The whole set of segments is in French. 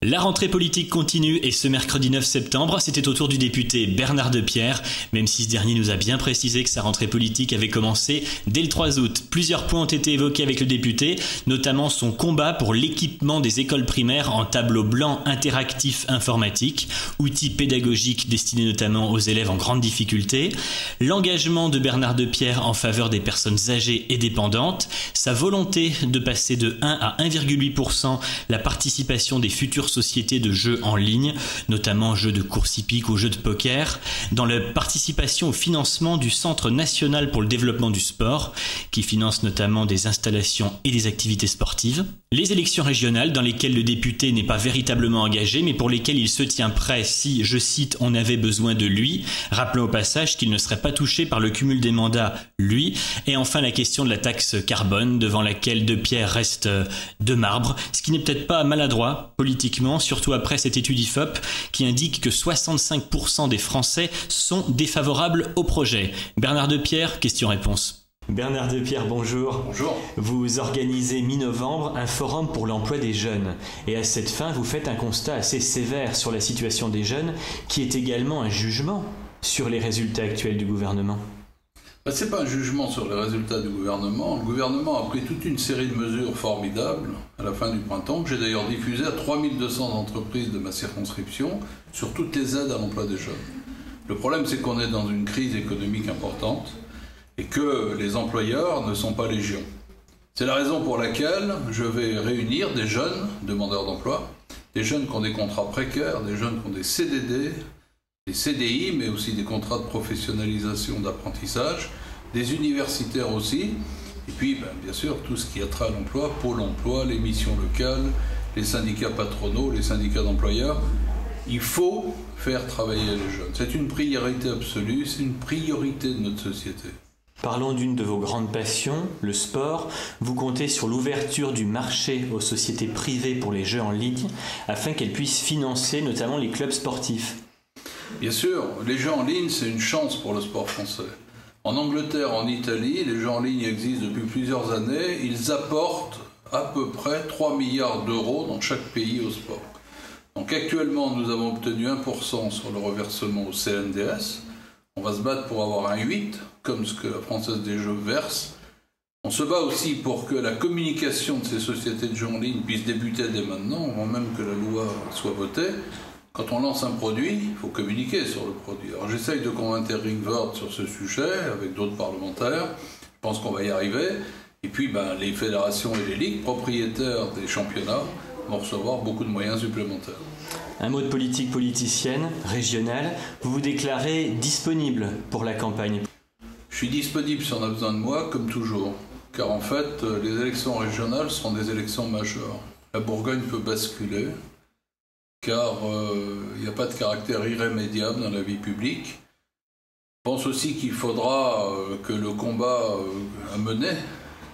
La rentrée politique continue et ce mercredi 9 septembre, c'était au tour du député Bernard Depierre, même si ce dernier nous a bien précisé que sa rentrée politique avait commencé dès le 3 août. Plusieurs points ont été évoqués avec le député, notamment son combat pour l'équipement des écoles primaires en tableaux blancs interactifs informatiques, outils pédagogiques destinés notamment aux élèves en grande difficulté, l'engagement de Bernard Depierre en faveur des personnes âgées et dépendantes, sa volonté de passer de 1 à 1,8% la participation des futures sociétés de jeux en ligne, notamment jeux de course hippique ou jeux de poker, dans la participation au financement du Centre national pour le développement du sport, qui finance notamment des installations et des activités sportives, les élections régionales dans lesquelles le député n'est pas véritablement engagé, mais pour lesquelles il se tient prêt si, je cite, on avait besoin de lui, rappelant au passage qu'il ne serait pas touché par le cumul des mandats, lui, et enfin la question de la taxe carbone, devant laquelle Depierre reste de marbre, ce qui n'est peut-être pas maladroit politiquement, surtout après cette étude IFOP qui indique que 65% des Français sont défavorables au projet. Bernard Depierre, question-réponse. Bernard Depierre, bonjour. Bonjour. Vous organisez mi-novembre un forum pour l'emploi des jeunes. Et à cette fin, vous faites un constat assez sévère sur la situation des jeunes, qui est également un jugement sur les résultats actuels du gouvernement. Ce n'est pas un jugement sur les résultats du gouvernement. Le gouvernement a pris toute une série de mesures formidables à la fin du printemps, que j'ai d'ailleurs diffusées à 3200 entreprises de ma circonscription, sur toutes les aides à l'emploi des jeunes. Le problème, c'est qu'on est dans une crise économique importante et que les employeurs ne sont pas légion. C'est la raison pour laquelle je vais réunir des jeunes demandeurs d'emploi, des jeunes qui ont des contrats précaires, des jeunes qui ont des CDD, des CDI, mais aussi des contrats de professionnalisation d'apprentissage, des universitaires aussi, et puis bien sûr tout ce qui a trait à l'emploi, Pôle emploi, les missions locales, les syndicats patronaux, les syndicats d'employeurs. Il faut faire travailler les jeunes. C'est une priorité absolue, c'est une priorité de notre société. Parlons d'une de vos grandes passions, le sport. Vous comptez sur l'ouverture du marché aux sociétés privées pour les jeux en ligne, afin qu'elles puissent financer notamment les clubs sportifs. Bien sûr, les jeux en ligne, c'est une chance pour le sport français. En Angleterre, en Italie, les jeux en ligne existent depuis plusieurs années. Ils apportent à peu près 3 milliards d'euros dans chaque pays au sport. Donc actuellement, nous avons obtenu 1% sur le reversement au CNDS. On va se battre pour avoir un 8%, comme ce que la Française des Jeux verse. On se bat aussi pour que la communication de ces sociétés de jeux en ligne puisse débuter dès maintenant, avant même que la loi soit votée. Quand on lance un produit, il faut communiquer sur le produit. Alors j'essaye de convaincre Ringword sur ce sujet, avec d'autres parlementaires. Je pense qu'on va y arriver. Et puis les fédérations et les ligues propriétaires des championnats vont recevoir beaucoup de moyens supplémentaires. Un mot de politique politicienne, régionale. Vous vous déclarez disponible pour la campagne. Je suis disponible si on a besoin de moi, comme toujours. Car en fait, les élections régionales seront des élections majeures. La Bourgogne peut basculer, car il n'y a pas de caractère irrémédiable dans la vie publique. Je pense aussi qu'il faudra que le combat à mener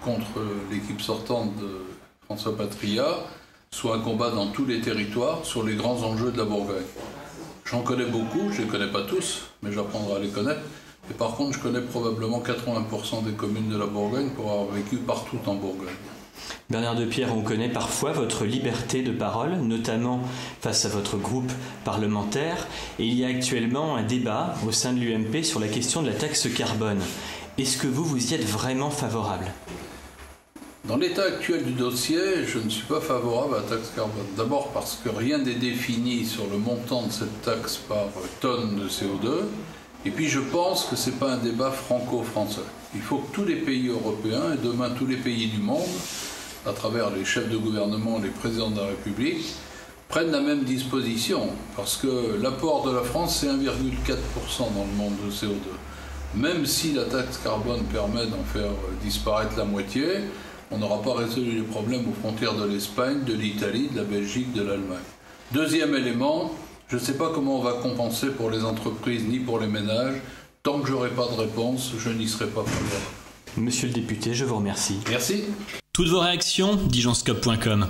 contre l'équipe sortante de François Patria soit un combat dans tous les territoires sur les grands enjeux de la Bourgogne. J'en connais beaucoup, je ne les connais pas tous, mais j'apprendrai à les connaître. Et par contre, je connais probablement 80% des communes de la Bourgogne pour avoir vécu partout en Bourgogne. Bernard Depierre, on connaît parfois votre liberté de parole, notamment face à votre groupe parlementaire. Et il y a actuellement un débat au sein de l'UMP sur la question de la taxe carbone. Est-ce que vous y êtes vraiment favorable ? Dans l'état actuel du dossier, je ne suis pas favorable à la taxe carbone. D'abord parce que rien n'est défini sur le montant de cette taxe par tonne de CO2. Et puis je pense que ce n'est pas un débat franco-français. Il faut que tous les pays européens, et demain tous les pays du monde, à travers les chefs de gouvernement, les présidents de la République, prennent la même disposition. Parce que l'apport de la France, c'est 1,4% dans le monde de CO2. Même si la taxe carbone permet d'en faire disparaître la moitié, on n'aura pas résolu les problèmes aux frontières de l'Espagne, de l'Italie, de la Belgique, de l'Allemagne. Deuxième élément, je ne sais pas comment on va compenser pour les entreprises ni pour les ménages. Tant que je n'aurai pas de réponse, je n'y serai pas favorable. Monsieur le député, je vous remercie. Merci. Toutes vos réactions, digeonscope.com.